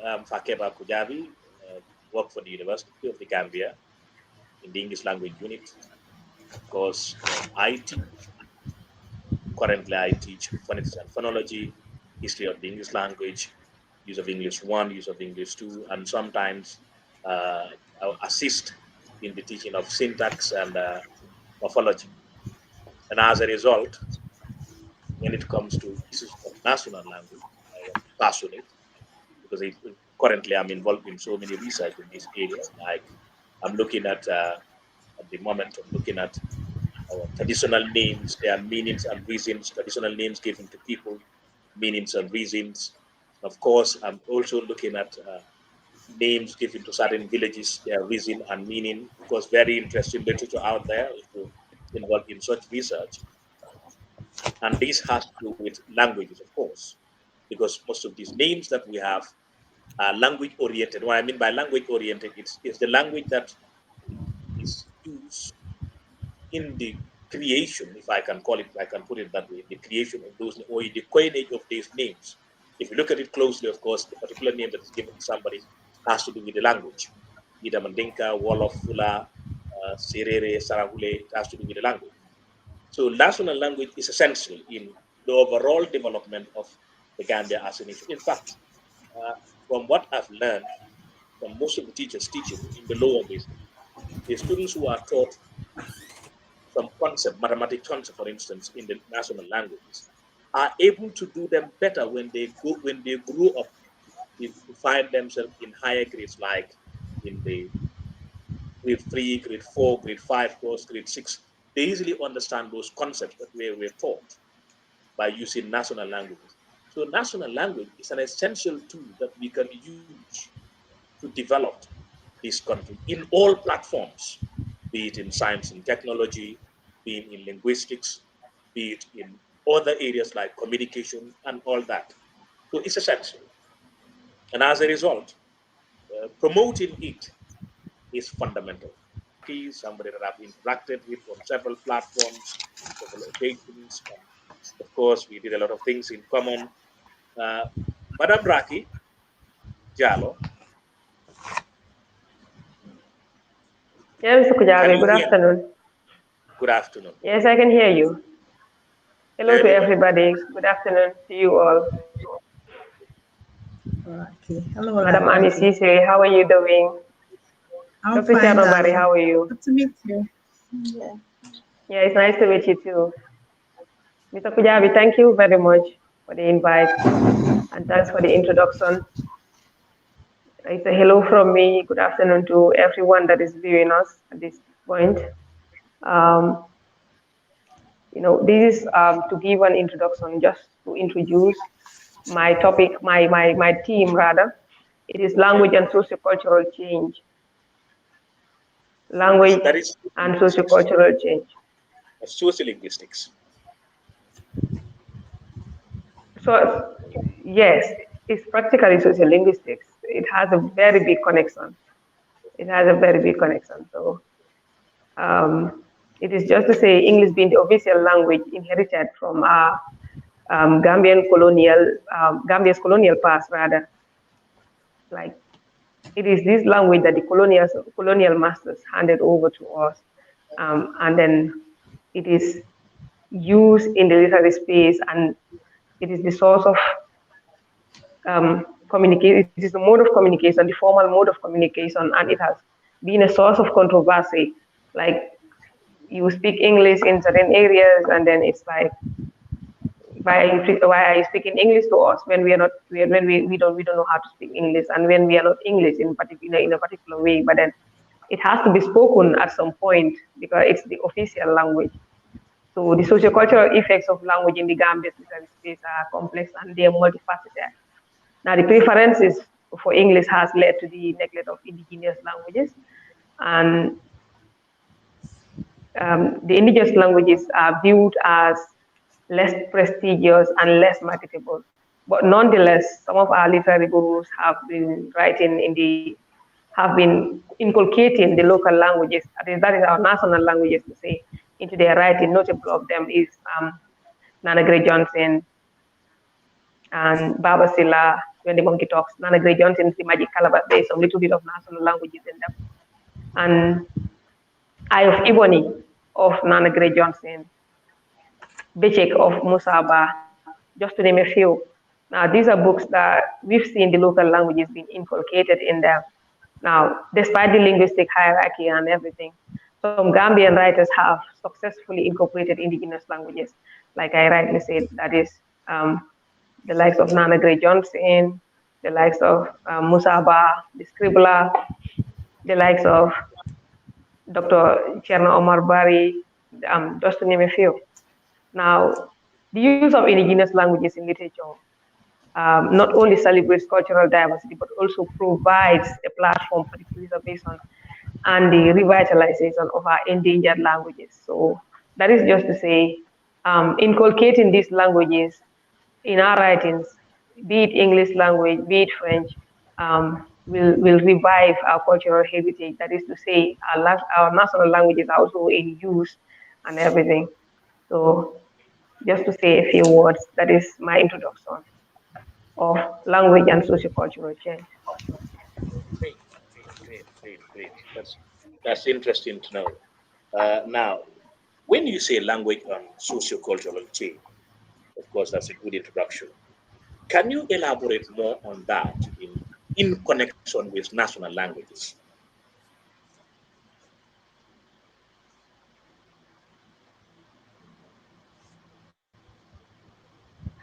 I'm Fakeba Kujabi, work for the University of the Gambia in the English language unit. Of course, currently I teach phonics and phonology, history of the English language, use of English 1, use of English 2, and sometimes I assist in the teaching of syntax and morphology. And as a result, when it comes to issues of national language, I am passionate because currently I'm involved in so many research in this area. Like I'm looking at the moment, I'm looking at our traditional names, their meanings and reasons, traditional names given to people, meanings and reasons. Of course, I'm also looking at names given to certain villages, their reason and meaning, because very interesting literature out there if you're involved in such research. And this has to do with languages, of course, because most of these names that we have are language oriented. What I mean by language oriented is the language that is used in the creation, if I can call it, I can put it that way, the creation of those, or in the coinage of these names. If you look at it closely, of course, the particular name that is given to somebody has to do with the language. Either Mandinka, Wolof, Fula, Serere, Sarahule, it has to do with the language. So national language is essential in the overall development of the Gambia as a nation. In fact, uh, from what I've learned from most of the teachers teaching in the lower basic, the students who are taught some concept, mathematics concept, for instance, in the national languages, are able to do them better when they grow up to find themselves in higher grades, like in the grade 3, grade 4, grade 5 course, grade 6. They easily understand those concepts that we were taught by using national languages. So national language is an essential tool that we can use to develop this country in all platforms, be it in science and technology, be it in linguistics, be it in other areas like communication and all that. So it's essential. And as a result, promoting it is fundamental. He's somebody that I've interacted with on several platforms, several occasions, and of course, we did a lot of things in common. Uh, Madam Raki Jalo, Yeah, Mr. can Kujabi, you good hear me? afternoon. Good afternoon. Yes, I can hear you. Hello to Very well. everybody. Good afternoon to you all. Okay. Hello, Madam Annie Raki. Cisse, how are you doing? I'm Dr. fine, Charobari, darling. how are you? Good to meet you. Yeah. Yeah, it's nice to meet you too. Mr. Kujabi, thank you very much for the invite and thanks for the introduction. It's a hello from me. Good afternoon to everyone that is viewing us at this point. Um, this is to give an introduction, just to introduce my topic, my theme rather. It is Okay. language and sociocultural change. Language That is and linguistics. sociocultural change. Sociolinguistics. So, yes, it's practically sociolinguistics. It has a very big connection. It has a very big connection. So, um, it is just to say English being the official language inherited from our Gambia's colonial past, rather. Like, it is this language that the colonial masters handed over to us. And then it is used in the literary space, and it is the source of communication. It is the mode of communication, the formal mode of communication, and it has been a source of controversy. Like, you speak English in certain areas, and then it's like, why are you speaking English to us when we are not when we don't know how to speak English, and when we are not English in a particular way, but then it has to be spoken at some point because it's the official language. So the sociocultural effects of language in the Gambia's literary space are complex and they are multifaceted. Now, the preferences for English has led to the neglect of indigenous languages, and the indigenous languages are viewed as less prestigious and less marketable. But nonetheless, some of our literary gurus have been writing have been inculcating the local languages, that is our national languages to say, into their writing. Notable of them is Nana Gray Johnson and Baba Silla when the monkey talks. Nana Gray Johnson's The Magic Calabash. There's some little bit of national languages in them. And Eye of Ebony of Nana Gray Johnson, Bechek of Musaba, just to name a few. Now, these are books that we've seen the local languages being inculcated in them. Now, despite the linguistic hierarchy and everything, some Gambian writers have successfully incorporated indigenous languages, like I rightly said, that is the likes of Nana Gray Johnson, the likes of Musaba, the Scribbler, the likes of Dr. Cherno Omar Bari, just to name a few. Now, the use of indigenous languages in literature not only celebrates cultural diversity, but also provides a platform for the preservation and the revitalization of our endangered languages. So that is just to say, inculcating these languages in our writings, be it English language, be it French, will revive our cultural heritage. That is to say, our national languages are also in use and everything. So just to say a few words, that is my introduction of language and sociocultural change. Great, great. That's interesting to know. Now, when you say language and sociocultural change, of course, that's a good introduction. Can you elaborate more on that in connection with national languages?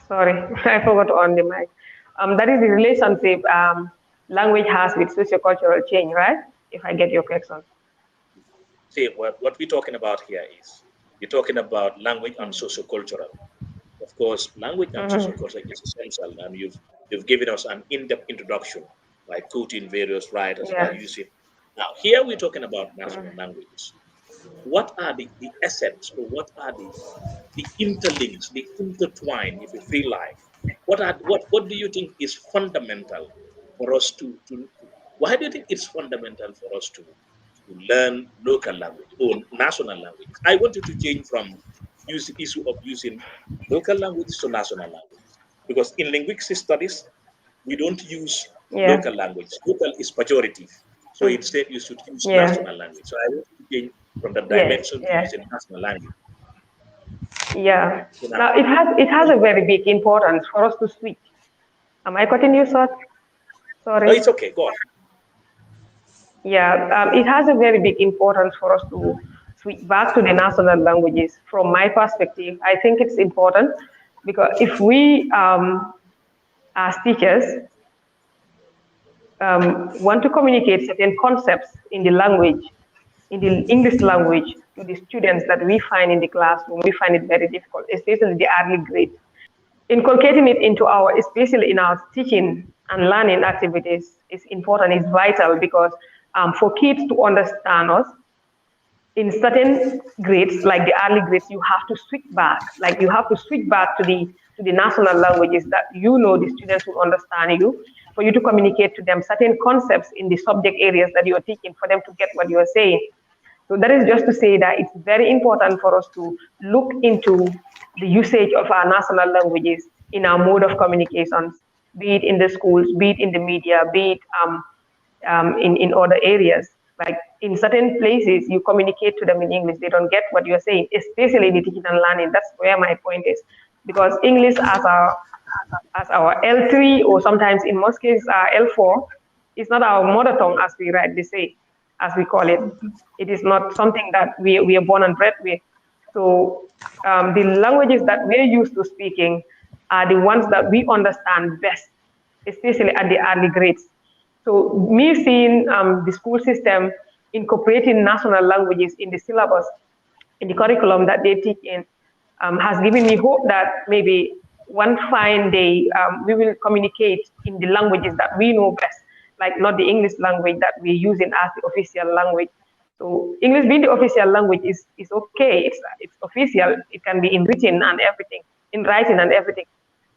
Sorry, I forgot on the mic. That is the relationship language has with sociocultural change, right? If I get your question. See, what we're talking about here is we're talking about language and sociocultural. Of course, language and Mm-hmm. socioculture is essential, and you've given us an in-depth introduction by quoting various writers by Yes. using. Now, here we're talking about national Mm-hmm. languages. What are the essence, or what are the interlinks, the intertwine, if you feel like? What do you think is fundamental for us to why do you think it's fundamental for us to learn local language or national language? I want you to change from use the issue of using local languages to national languages. Because in linguistic studies, we don't use Yeah. local language. Local is pejorative. So Mm. instead you should use Yeah. national language. So I want you to change from the Yes. dimension to Yes. using national language. Yeah. So now, Now it has a very big importance for us to switch. Am I cutting you short? no, Sorry. it's okay. Go on. Yeah, it has a very big importance for us to switch back to the national languages. From my perspective, I think it's important because if we, as teachers, want to communicate certain concepts in the language, in the English language, to the students that we find in the classroom, we find it very difficult, especially the early grades. Inculcating it into our, especially in our teaching and learning activities, is important, is vital because for kids to understand us, in certain grades, like the early grades, you have to switch back. Like you have to switch back to the national languages that you know the students will understand you, for you to communicate to them certain concepts in the subject areas that you're teaching, for them to get what you are saying. So that is just to say that it's very important for us to look into the usage of our national languages in our mode of communications, be it in the schools, be it in the media, be it in other areas. Like in certain places, you communicate to them in English, they don't get what you're saying, especially in the teaching and learning. That's where my point is. Because English as our L3, or sometimes in most cases our L4, is not our mother tongue, as we rightly say, as we call it. It is not something that we are born and bred with. So the languages that we're used to speaking are the ones that we understand best, especially at the early grades. So me seeing the school system incorporating national languages in the syllabus, in the curriculum that they teach in, has given me hope that maybe one fine day we will communicate in the languages that we know best, like not the English language that we're using as the official language. So English being the official language is okay. It's official. It can be in written and everything, in writing and everything.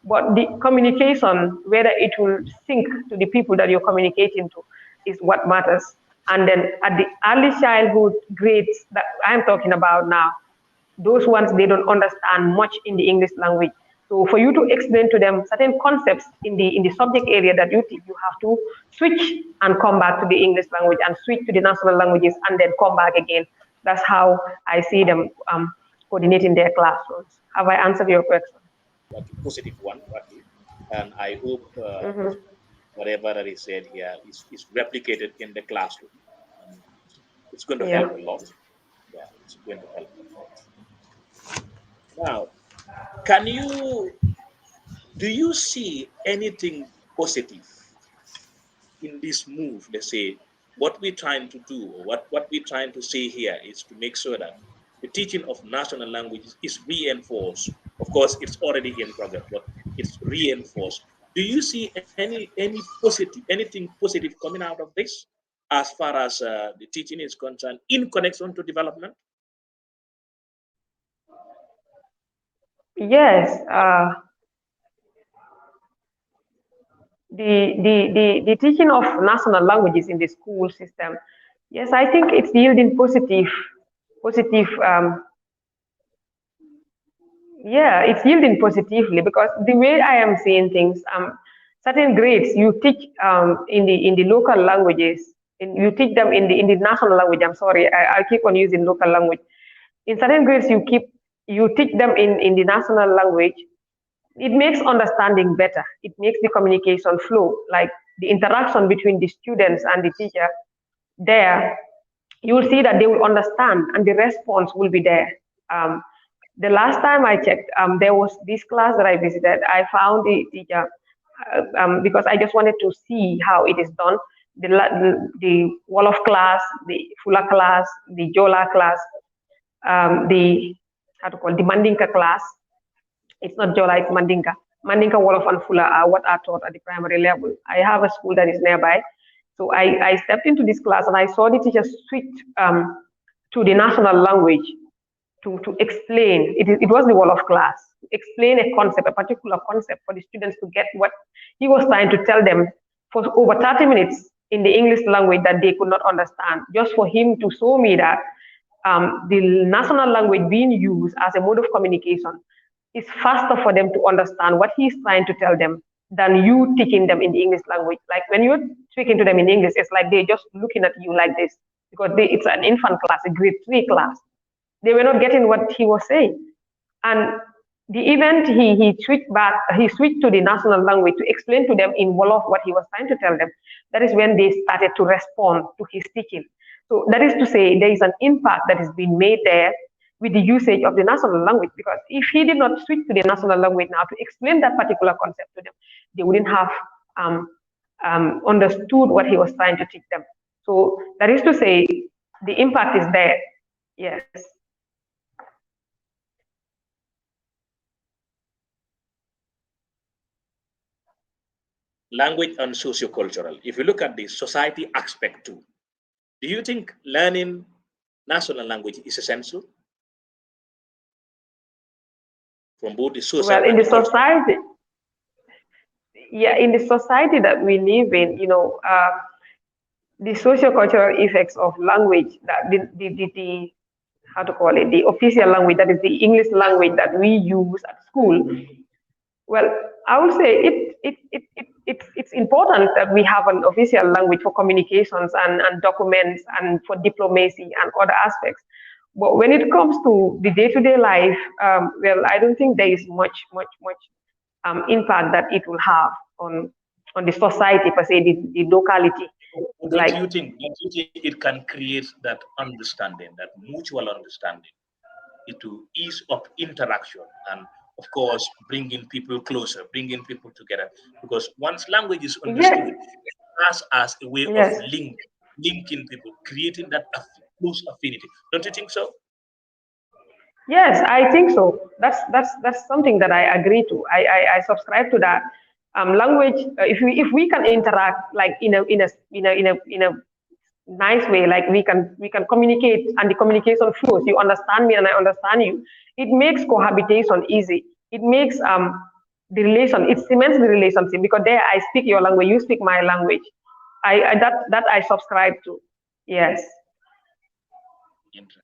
But the communication, whether it will sink to the people that you're communicating to, is what matters. And then at the early childhood grades that I'm talking about now, those ones they don't understand much in the English language. So for you to explain to them certain concepts in the subject area that you teach, you have to switch and come back to the English language and switch to the national languages and then come back again. That's how I see them coordinating their classrooms. Have I answered your question? Okay, positive one. Okay. And I hope Mm-hmm. whatever that is said here is replicated in the classroom. And it's going to Yeah. help a lot. Yeah, it's going to help a lot. Now, can you do you see anything positive in this move? Let's say what we're trying to do, or what we're trying to say here is to make sure that the teaching of national languages is reinforced. Of course, it's already in progress, but it's reinforced. Do you see any positive, anything positive coming out of this, as far as the teaching is concerned, in connection to development? Yes. The teaching of national languages in the school system, yes, I think it's yielding positive yeah, it's yielding positively because the way I am seeing things, certain grades you teach in the local languages, you teach them in the national language. I'm sorry, I keep on using local language. In certain grades, you teach them in the national language. It makes understanding better. It makes the communication flow, like the interaction between the students and the teacher. There, you will see that they will understand and the response will be there. Um, the last time I checked, there was this class that I visited. I found the teacher because I just wanted to see how it is done. The Wolof class, the Fula class, the Jola class, the how to call it, the Mandinka class. It's not Jola, it's Mandinka. Mandinka, Wolof, and Fula are what are taught at the primary level. I have a school that is nearby. So I stepped into this class and I saw the teacher switch to the national language to explain. It was the Wolof class, to explain a concept, a particular concept for the students to get what he was trying to tell them for over 30 minutes in the English language that they could not understand, just for him to show me that the national language being used as a mode of communication is faster for them to understand what he's trying to tell them than you teaching them in the English language. Like when you're speaking to them in English, it's like they're just looking at you like this because it's an infant class, a grade 3 class. They were not getting what he was saying. And the event he switched to the national language to explain to them in Wolof what he was trying to tell them. That is when they started to respond to his teaching. So that is to say there is an impact that is being made there with the usage of the national language, because if he did not switch to the national language now to explain that particular concept to them, they wouldn't have understood what he was trying to teach them. So that is to say the impact is there. Yes. Language and sociocultural. If you look at the society aspect too, do you think learning national language is essential from both the social Well, in and the the cultural? society, yeah, in the society that we live in, the socio-cultural effects of language, that the how to call it, the official language, that is the English language that we use at school. Well, I would say it's important that we have an official language for communications and documents and for diplomacy and other aspects. But when it comes to the day-to-day life, well, I don't think there is much impact that it will have on the society per se, the locality. Don't Like, you think? Don't you think it can create that understanding, that mutual understanding, it to ease up interaction and, of course, bringing people closer, bringing people together? Because once language is yes, understood, as a way of yes. linking people, creating that close affinity. Don't you think so? Yes, I think so. That's something that I agree to. I subscribe to that. Language. If we can interact like in a nice way, like we can communicate and the communication flows. You understand me and I understand you. It makes cohabitation easy. It makes the relation. It cements the relationship because there I speak your language, you speak my language. I that I subscribe to. Yes. Interesting.